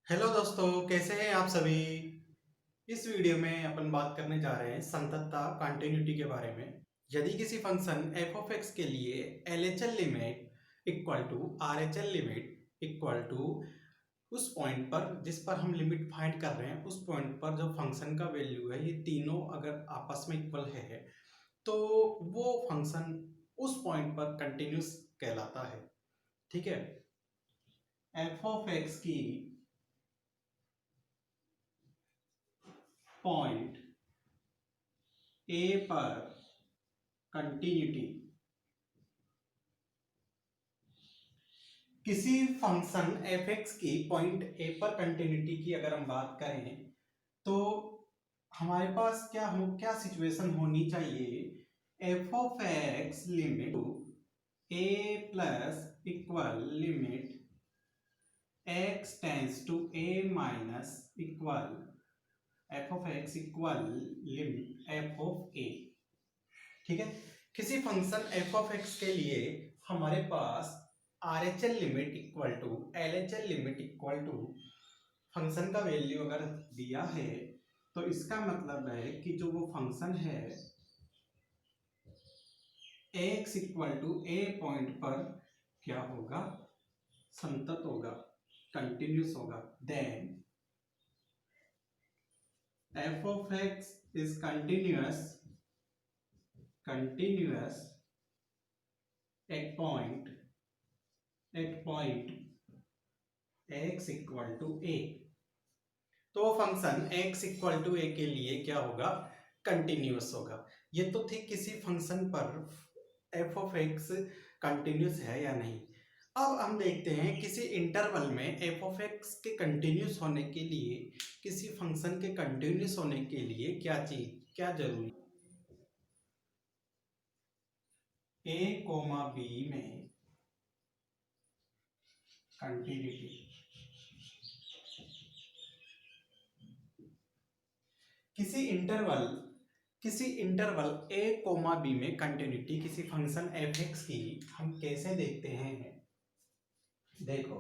Hello दोस्तों, कैसे हैं आप सभी। इस वीडियो में अपन बात करने जा रहे हैं संततता कंटिन्यूटी के बारे में। यदि किसी फंक्शन एफ ऑफ एक्स के लिए L H L limit equal to R H L limit equal to उस पॉइंट पर जिस पर हम लिमिट फाइंड कर रहे हैं, उस पॉइंट पर जो फंक्शन का वैल्यू है, ये तीनों अगर आपस में इक्वल है तो वो फंक्शन उस पॉइंट पर कंटिन्यूस कहलाता है। ठीक है। एफ ऑफ एक्स की पॉइंट ए पर कंटिन्यूटी, किसी फंक्शन एफ एक्स की पॉइंट ए पर कंटिन्यूटी की अगर हम बात करें तो हमारे पास क्या सिचुएशन होनी चाहिए। F of x limit to a plus equal limit x tends to a minus equal f of x equal limit f of a. ठीक है। किसी फंक्शन एफ ऑफ एक्स के लिए हमारे पास R H L limit equal to L H L limit equal to function का value अगर दिया है तो इसका मतलब है कि जो वो फंक्शन है x equal to a point पर क्या होगा, संतत होगा, कंटिन्यूस होगा। Then f of x is continuous at point x equal to a. तो function x equal to a के लिए क्या होगा, कंटिन्यूअस होगा। ये तो थी किसी फंक्शन पर f ऑफ x कंटिन्यूस है या नहीं। अब हम देखते हैं किसी इंटरवल में f ऑफ x के कंटिन्यूस होने के लिए, किसी फंक्शन के कंटिन्यूस होने के लिए क्या जरूरी a कोमा b में कंटिन्यूटी। किसी इंटरवल a कोमा b में कंटिन्यूटी किसी फंक्शन एफ एक्स की हम कैसे देखते हैं। देखो,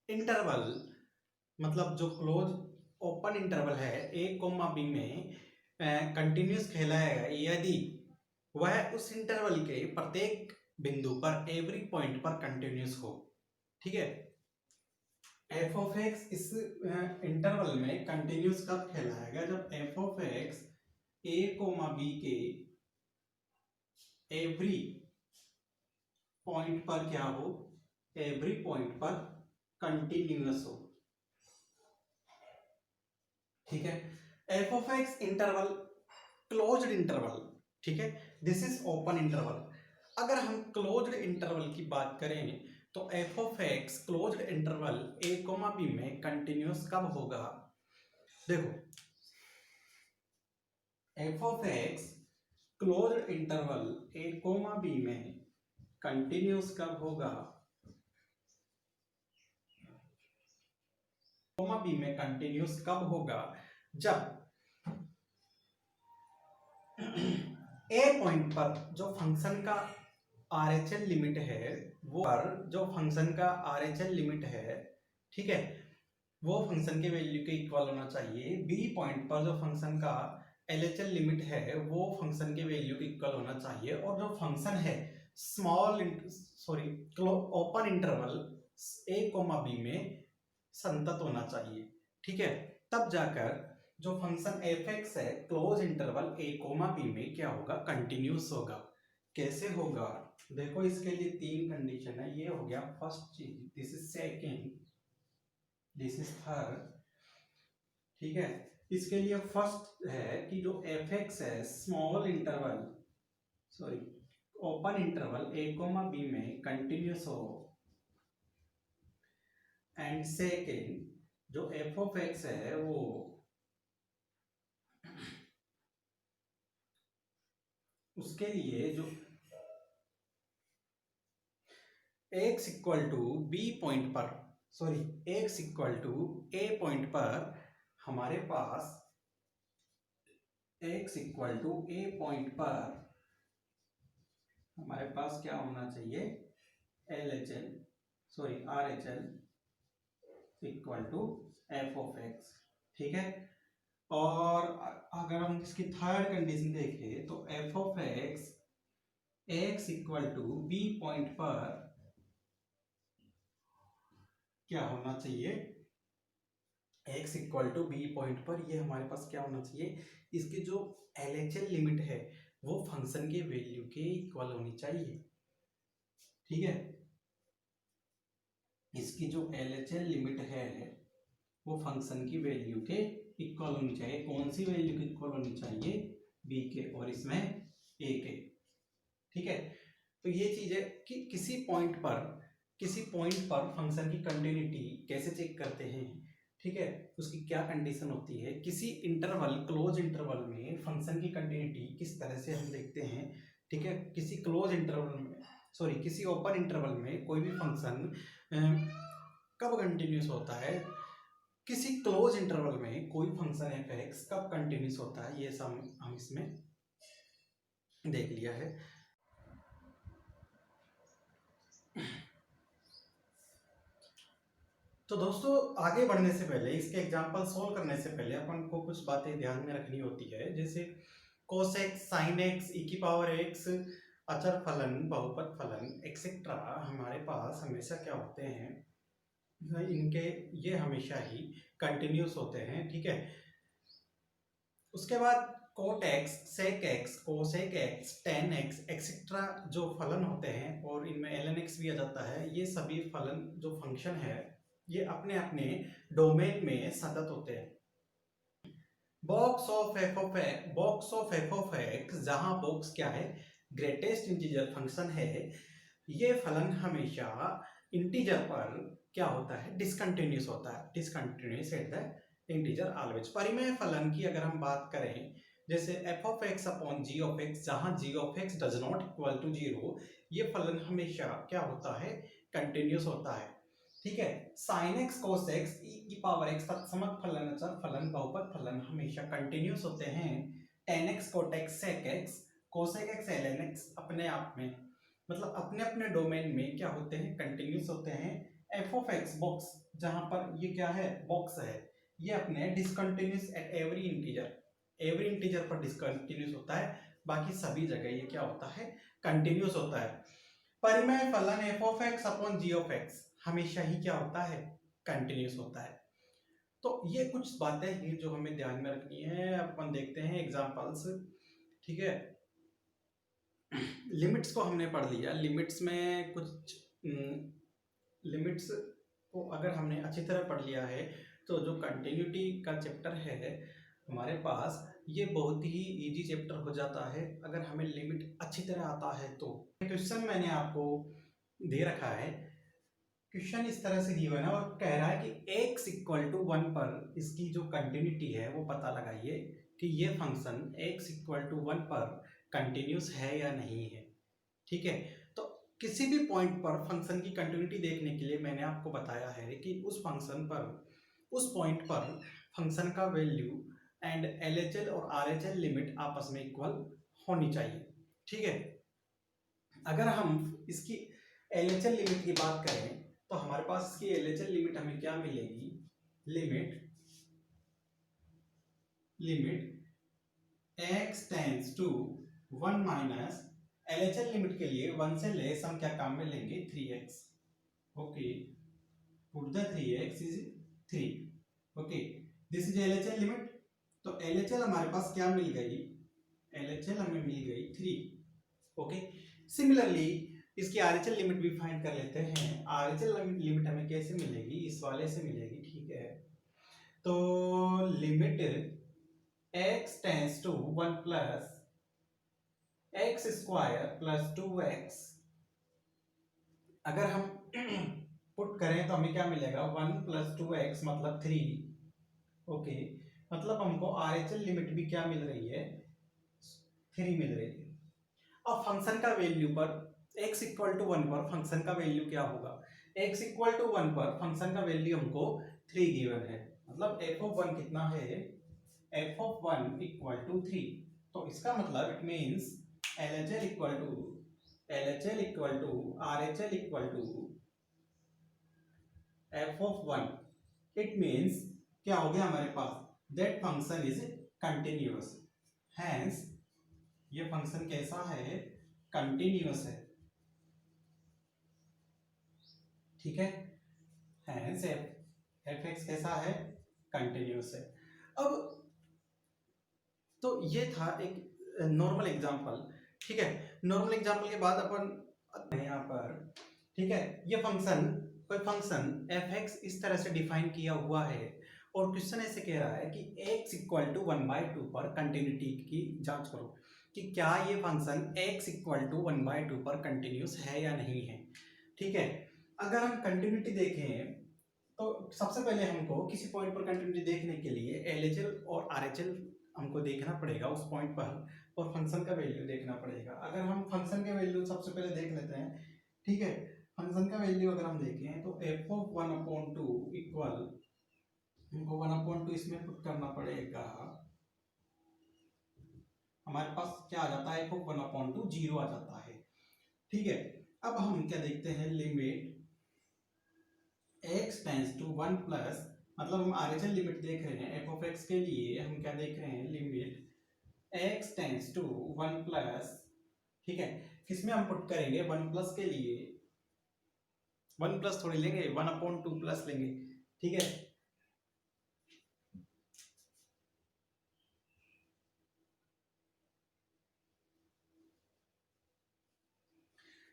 इंटरवल मतलब जो क्लोज ओपन इंटरवल है a कोमा b में कंटिन्यूस कहलाएगा यदि वह उस इंटरवल के प्रत्येक बिंदु पर एवरी पॉइंट पर कंटिन्यूस हो। ठीक है। एफ ऑफ एक्स इस इंटरवल में कंटिन्यूस कब कहलाएगा, जब f of x a comma b के एवरी पॉइंट पर क्या हो, एवरी पॉइंट पर कंटिन्यूस हो। ठीक है। F of x interval closed interval, ठीक है, दिस इज ओपन इंटरवल। अगर हम क्लोज्ड इंटरवल की बात करें तो f of x closed interval a comma b में कंटिन्यूस कब होगा। देखो, f of x closed interval a comma b में कंटिन्यूस कब होगा, कोमा बी में कंटिन्यूस कब होगा, जब ए पॉइंट पर जो फंक्शन का आर एच एल लिमिट है, वो पर जो फंक्शन का आर एच एल लिमिट है, ठीक है, वो फंक्शन के वैल्यू के इक्वल होना चाहिए। बी पॉइंट पर जो फंक्शन का एल एच एल लिमिट है वो फंक्शन के वैल्यू के इक्वल होना चाहिए। और जो फंक्शन है open interval a comma b में संतत होना चाहिए। ठीक है। तब जाकर जो फंक्शन एफ एक्स है close interval a comma b में क्या होगा, कंटिन्यूस होगा। कैसे होगा, देखो, इसके लिए तीन कंडीशन है। ये हो गया फर्स्ट चीज, this is second, this is third. ठीक है। इसके लिए फर्स्ट है कि जो एफ एक्स है open interval a comma b में कंटिन्यूस हो। एंड सेकेंड, जो एफ ऑफ एक्स है वो उसके लिए जो x equal to b point पर x equal to a point पर हमारे पास x equal to a point पर हमारे पास क्या होना चाहिए, sorry RHL equal to f of x. ठीक है, और अगर हम इसकी थर्ड कंडीशन देखें तो f of x x equal to b point पर क्या होना चाहिए, x equal to b point पर ये हमारे पास क्या होना चाहिए, इसकी जो LHL लिमिट है वो फंक्शन के वैल्यू के इक्वल होनी चाहिए। ठीक है, इसकी जो LHL लिमिट है वो फंक्शन की वैल्यू के इक्वल होनी चाहिए। कौन सी वैल्यू के इक्वल होनी चाहिए, बी के और इसमें ए के। ठीक है, तो ये चीज है कि किसी पॉइंट पर फंक्शन की कंटिन्यूटी कैसे चेक करते हैं। ठीक है, उसकी क्या कंडीशन होती है, किसी इंटरवल क्लोज इंटरवल में फंक्शन की कंटिन्यूटी किस तरह से हम देखते हैं। ठीक है, किसी क्लोज इंटरवल में सॉरी किसी ओपन इंटरवल में कोई भी फंक्शन कब कंटिन्यूस होता है, किसी क्लोज इंटरवल में कोई फंक्शन एफ एक्स कब कंटिन्यूस होता है, ये सब हम इसमें देख लिया है। तो दोस्तों आगे बढ़ने से पहले, इसके एग्जांपल सोल्व करने से पहले अपन को कुछ बातें ध्यान में रखनी होती है, जैसे cos x sin x e की पावर x, अचर फलन, बहुपद फलन एक्सेट्रा हमारे पास हमेशा क्या होते हैं, इनके ये हमेशा ही कंटिन्यूस होते हैं। ठीक है, उसके बाद cot x sec x cosec x tan x etcetera जो फलन होते हैं, और इनमें ln x भी आ जाता है, ये सभी फलन जो फंक्शन है ये अपने अपने डोमेन में सतत होते हैं। Box of F of x, जहां बॉक्स क्या है, ग्रेटेस्ट इंटीजर फंक्शन है, ये फलन हमेशा इंटीजर पर क्या होता है, डिसकंटिन्यूस होता है, discontinuous at the integer always. परिमेय फलन की अगर हम बात करें, जैसे f of x upon g of x, जहां g of x does not equal to 0, ये फलन हमेशा क्या होता है, कंटिन्यूस होता है। ठीक है, sin x cos x e की पावर x तत्समक फलन, अचर फलन, बहुपद फलन हमेशा कंटिन्यूस होते हैं। tan x cot x sec x cosec x ln x अपने आप में मतलब अपने अपने डोमेन में क्या होते हैं, कंटिन्यूस होते हैं। f of x बॉक्स, जहां पर ये क्या है, बॉक्स है, ये अपने डिसकंटिन्यूस एट एवरी इंटीजर पर डिसकंटिन्यूस होता है, बाकी सभी जगह ये क्या होता है, कंटिन्यूस होता है। परिमेय फलन f of x upon g of x हमेशा ही क्या होता है, कंटिन्यूस होता है। तो ये कुछ बातें हैं जो हमें ध्यान में रखनी है। अपन देखते हैं एग्जांपल्स। ठीक है, लिमिट्स को हमने पढ़ लिया, लिमिट्स में कुछ लिमिट्स को अगर हमने अच्छी तरह पढ़ लिया है तो जो कंटिन्यूटी का चैप्टर है हमारे पास, ये बहुत ही इजी चैप्टर हो जाता है अगर हमें लिमिट अच्छी तरह आता है तो। क्वेश्चन मैंने आपको दे रखा है, क्वेश्चन इस तरह से दिया है और कह रहा है कि x इक्वल टू 1 पर इसकी जो कंटिन्यूटी है वो पता लगाइए कि ये फंक्शन x इक्वल टू 1 पर कंटिन्यूस है या नहीं है। ठीक है, तो किसी भी पॉइंट पर फंक्शन की कंटिन्यूटी देखने के लिए मैंने आपको बताया है कि उस फंक्शन पर, उस पॉइंट पर फंक्शन का वैल्यू एंड LHL और RHL लिमिट आपस में इक्वल होनी चाहिए। ठीक है, अगर हम इसकी LHL लिमिट की बात करें तो हमारे पास इसकी LHL लिमिट हमें क्या मिलेगी, limit x tends to 1 minus, LHL limit के लिए 1 से लेस हम क्या काम में लेंगे, 3x। Okay, put the 3x is 3। Okay, this is LHL limit. तो LHL हमारे पास क्या मिल गई, LHL हमें मिल गई 3। ओके, सिमिलरली इसकी RHL लिमिट भी फाइंड कर लेते हैं। RHL लिमिट हमें कैसे मिलेगी, इस वाले से मिलेगी। ठीक है, तो limit x tends to 1 plus x square plus 2x, अगर हम पुट करें तो हमें क्या मिलेगा, 1 प्लस 2x मतलब 3। ओके, मतलब हमको RHL लिमिट भी क्या मिल रही है, 3 मिल रही है। अब फंक्शन का वैल्यू पर x इक्वल टू 1 पर फंक्शन का वैल्यू क्या होगा, x इक्वल टू 1 पर फंक्शन का वैल्यू हमको 3 गिवन है, मतलब f ऑफ 1 कितना है, f ऑफ 1 इक्वल टू 3। तो इसका मतलब it means LHL equal to RHL equal to f of one, it means क्या हो गया हमारे पास, that function is continuous, hence ये फंक्शन कैसा है, कंटिन्यूअस है, ठीक है, हैंस एफ एक्स कैसा है, कंटिन्यूअस है। अब तो ये था एक नॉर्मल एग्जांपल, ठीक है। नॉर्मल एग्जांपल के बाद अपन यहाँ पर, ठीक है, ये फंक्शन, कोई फंक्शन एफ एक्स इस तरह से डिफाइन किया हुआ है और क्वेश्चन ऐसे कह रहा है कि x इक्वल टू 1/2 पर कंटिन्यूटी की जांच करो कि क्या ये फंक्शन x इक्वल टू 1/2 पर कंटिन्यूस है या नहीं है, ठीक है। अगर हम कंटिन्यूटी देखें तो सबसे पहले हमको किसी पॉइंट पर कंटिन्यूटी देखने के लिए LHL और RHL हमको देखना पड़ेगा उस पॉइंट पर, और फंक्शन का वैल्यू देखना पड़ेगा। अगर हम फंक्शन के वैल्यू सबसे पहले देख लेते हैं, ठीक है। फंक्शन का वैल्यू अगर हम देखें तो एफ ऑफ 1/2 इक्वल, हमको 1/2 इसमें पुट करना पड़ेगा, हमारे पास क्या आ जाता है, एफ ऑफ 1/2 जीरो आ जाता है, ठीक है। अब हम क्या देखते हैं, limit x tends to 1 plus, मतलब हम RHL लिमिट देख रहे हैं एफ ऑफ एक्स के लिए, हम क्या देख रहे हैं, limit x tends to 1 plus, ठीक है। किसमें हम पुट करेंगे, 1 प्लस के लिए, 1 प्लस थोड़ी लेंगे, 1/2 प्लस लेंगे, ठीक है।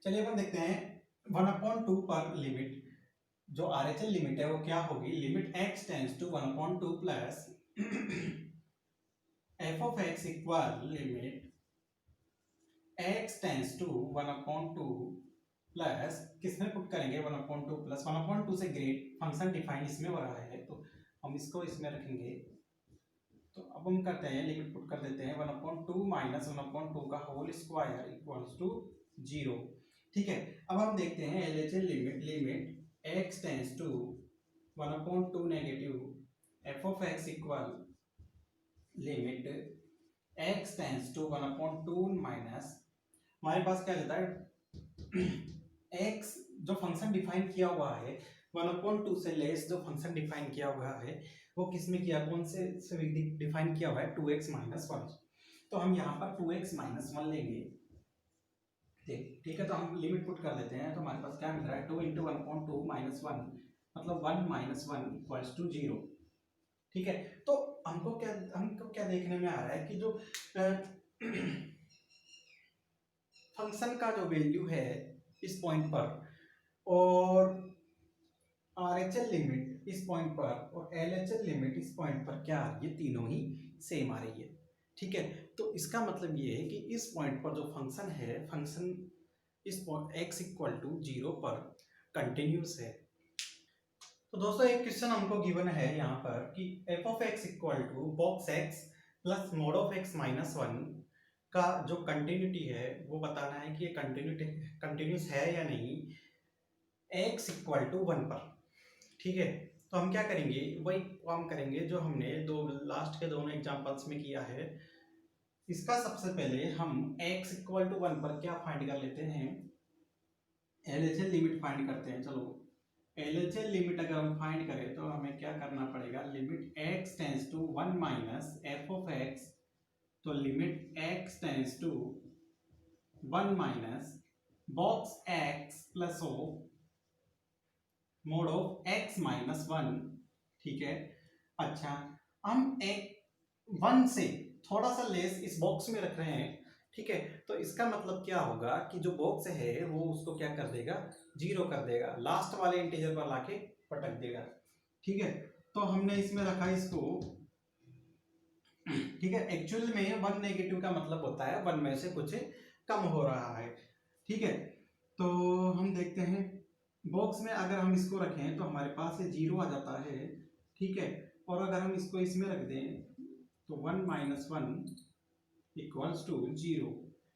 चलिए अपन देखते हैं 1/2 पर लिमिट, जो RHL लिमिट है वो क्या होगी, limit x tends to 1/2 plus f of x equal limit x tends to 1/2 plus, किसमें पुट करेंगे, 1/2 प्लस 1/2 से ग्रेट, फंक्शन डिफाइन इसमें हो रहा है तो हम इसको इसमें रखेंगे। तो अब हम करते हैं, लिमिट पुट कर देते हैं 1/2 माइनस 1/2 का होल स्क्वायर इक्वल्स टू 0, ठीक है। अब हम देखते हैं LHL limit, limit x tends to 1/2 negative f of x equal limit x tends to 1/2 minus, हमारे पास क्या रहता है x जो फंक्शन डिफाइन किया हुआ है 1/2 से लेस, जो फंक्शन डिफाइन किया हुआ है वो किसमें किया, कौन से डिफाइन किया हुआ है, 2x माइनस 1, तो हम यहाँ पर 2x माइनस 1 लेंगे, ठीक है। तो हम लिमिट पुट कर देते हैं, तो हमारे पास क्या मिल रहा है, 2 इंटू 1/2 माइनस 1, मतलब 1 माइनस 1 इक्वल्स टू 0, ठीक है। तो हमको क्या देखने में आ रहा है कि जो फंक्शन का जो वैल्यू है इस पॉइंट पर, और RHL लिमिट इस पॉइंट पर, और LHL लिमिट इस पॉइंट पर क्या आ रही है, तीनों ही सेम आ रही है, ठीक है। तो इसका मतलब ये है कि इस पॉइंट पर जो फंक्शन है, फंक्शन इस पॉइंट x इक्वल टू 0 पर कंटिन्यूस है। तो दोस्तों एक क्वेश्चन हमको गिवन है यहाँ पर कि f of x equal to box x plus mod of x minus 1 का जो कंटिन्यूटी है वो बताना है कि ये कंटिन्यूस है या नहीं, x इक्वल टू 1 पर, ठीक है। तो हम क्या करेंगे, वही काम करेंगे जो हमने लास्ट के दोनों एग्जांपल्स में किया है। इसका सबसे पहले हम x इक्वल टू 1 पर क्या फाइंड कर लेते हैं, LHL लिमिट फाइंड करते हैं। चलो LHL लिमिट अगर हम फाइंड करें तो हमें क्या करना पड़ेगा, limit x tends to 1 minus f of x, तो limit x tends to 1 minus box x plus o mod of x minus 1, ठीक है। अच्छा, हम एक 1 से थोड़ा सा लेस इस बॉक्स में रख रहे हैं, ठीक है। तो इसका मतलब क्या होगा कि जो बॉक्स है वो उसको क्या कर देगा, 0 कर देगा, लास्ट वाले इंटीजर पर लाके पटक देगा, ठीक है। तो हमने इसमें रखा इसको, ठीक है। एक्चुअल में 1 नेगेटिव का मतलब होता है 1 में से कुछ कम हो रहा है, ठीक है। तो हम देखते हैं बॉक्स में अगर हम इसको रखें तो हमारे पास ये 0 आ जाता है, ठीक है। और अगर हम इसको इसमें रख दें तो 1 माइनस 1 इक्वल्स टू 0,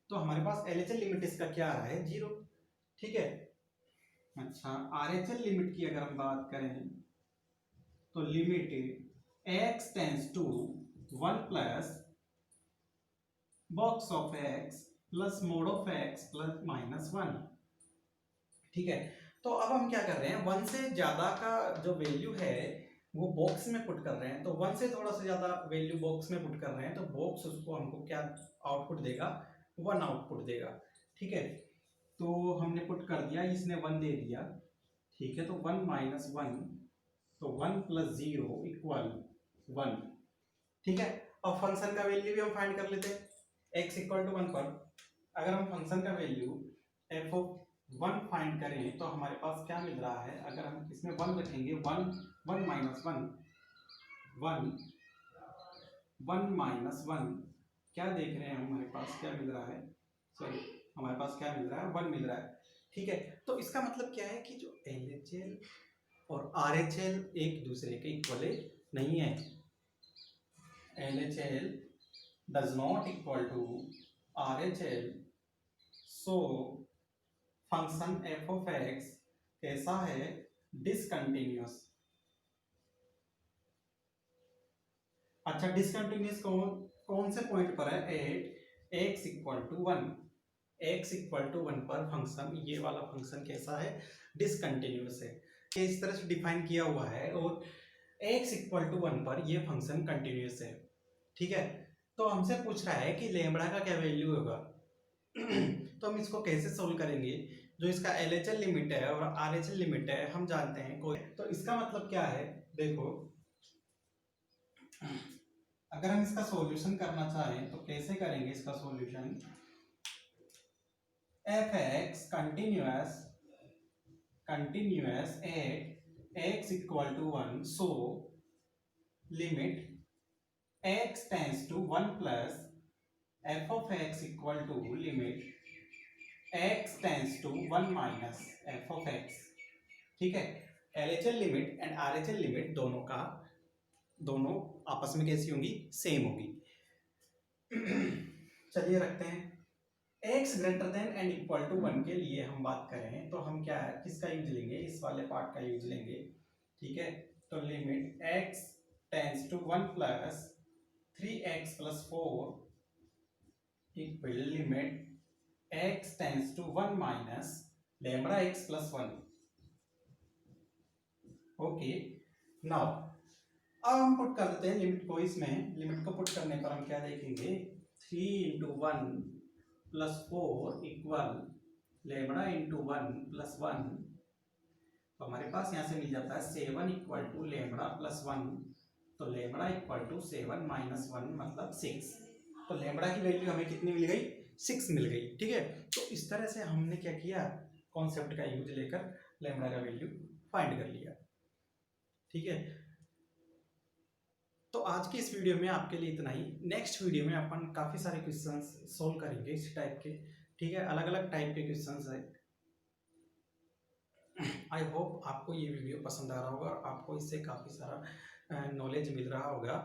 तो हमारे पास LHL लिमिट इसका क्या आ रहा है, 0, ठीक है। अच्छा, RHL लिमिट की अगर हम बात करें तो limit x tends to 1 plus box of x plus mod of x plus minus 1, ठीक है। तो अब हम क्या कर रहे हैं, 1 से ज़्यादा का जो वैल्यू है वो बॉक्स में पुट कर रहे हैं। तो 1 से थोड़ा सा ज़्यादा वैल्यू बॉक्स में पुट कर रहे हैं, तो बॉक्स उसको हमको क्या आउटपुट देगा, 1 आउटपुट देगा। ठीक है, तो हमने पुट कर दिया, इसने 1 दे दिया। ठीक है, तो 1 माइनस 1, तो 1 प्लस 0 इक्वल 1। ठीक है, अब फंक्शन का वैल्यू भी हम फाइंड कर लेते हैं। x इक्वल टू 1 पर अगर हम फंक्शन का वैल्यू एफ ऑफ 1 फाइंड करें तो हमारे पास क्या मिल रहा है, अगर हम इसमें 1 रखेंगे, 1 माइनस 1, 1 माइनस 1, क्या देख रहे हैं हमारे पास क्या मिल रहा है, सॉरी हमारे पास क्या मिल रहा है, 1 मिल रहा है। ठीक है, तो इसका मतलब क्या है कि जो LHL और RHL एक दूसरे के इक्वल नहीं है। LHL does not equal to RHL, so function f of x कैसा है, डिसकंटिन्यूअस। अच्छा, डिसकंटिन्यूअस कौन से पॉइंट पर है, at x equal to 1। x equal to 1 पर फंक्शन, ये वाला फंक्शन कैसा है, डिसकंटिन्यूअस है। ये इस तरह से डिफाइन किया हुआ है, और x इक्वल टू 1 पर ये फंक्शन कंटिन्यूअस है। ठीक है, तो हमसे पूछ रहा है कि लेम्बड़ा का क्या वैल्यू होगा। तो हम इसको कैसे सोल्व करेंगे, जो इसका LHL लिमिट है और RHL लिमिट है हम जानते हैं कोई। तो इसका मतलब क्या है, देखो अगर हम इसका सॉल्यूशन करना चाहें तो कैसे करेंगे इसका solution, f x continuous at x equal to 1, so limit x tends to 1 plus f of x equal to limit x tends to 1 minus f of x। ठीक है, LHL limit and RHL limit दोनों आपस में कैसी होंगी, same होगी। चलिए रखते हैं, x greater than and equal to 1 के लिए हम बात करें तो हम क्या है, किसका यूज लेंगे, इस वाले पार्ट का यूज लेंगे। ठीक है, तो limit x tends to 1 plus 3x plus 4 equal limit x tends to 1 minus lambda x plus 1। Okay, now अब हम पुट कर देते हैं लिमिट को, इसमें लिमिट को पुट करने पर हम क्या देखेंगे, 3 into 1 plus 4 equal lambda into 1 plus 1। तो हमारे पास यहाँ से मिल जाता है 7 इक्वल टू लैम्बडा प्लस 1, तो लैम्बडा इक्वल टू 7 माइनस 1 मतलब 6। तो लैम्बडा की वैल्यू हमें कितनी मिल गई, 6 मिल गई। ठीक है, तो इस तरह से हमने क्या किया, कॉन्सेप्ट का यूज लेकर लैम्बडा का वैल्यू फाइंड कर लिया। ठीक है, तो आज की इस वीडियो में आपके लिए इतना ही। नेक्स्ट वीडियो में अपन काफ़ी सारे क्वेश्चंस सोल्व करेंगे इस टाइप के। ठीक है, अलग अलग टाइप के क्वेश्चंस है। आई होप आपको ये वीडियो पसंद आ रहा होगा और आपको इससे काफ़ी सारा नॉलेज मिल रहा होगा।